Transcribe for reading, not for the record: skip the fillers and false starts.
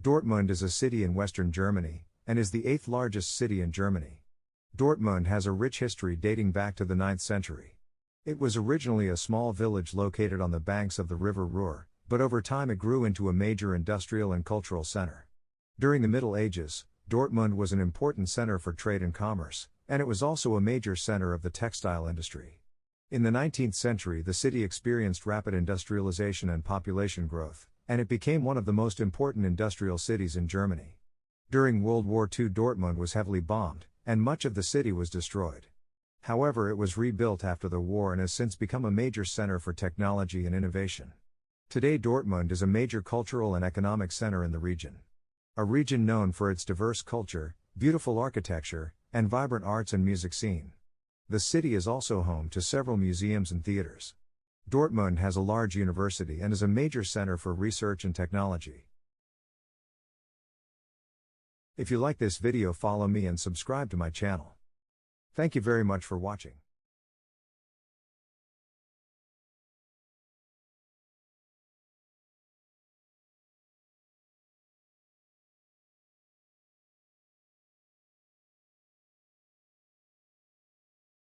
Dortmund is a city in western Germany, and is the 8th largest city in Germany. Dortmund has a rich history dating back to the 9th century. It was originally a small village located on the banks of the river Ruhr, but over time it grew into a major industrial and cultural center. During the Middle Ages, Dortmund was an important center for trade and commerce, and it was also a major center of the textile industry. In the 19th century, the city experienced rapid industrialization and population growth, and it became one of the most important industrial cities in Germany. During World War II, Dortmund was heavily bombed, and much of the city was destroyed. However, it was rebuilt after the war and has since become a major center for technology and innovation. Today, Dortmund is a major cultural and economic center in the region. A region known for its diverse culture, beautiful architecture, and vibrant arts and music scene. The city is also home to several museums and theaters. Dortmund has a large university and is a major center for research and technology. If you like this video, follow me and subscribe to my channel. Thank you very much for watching.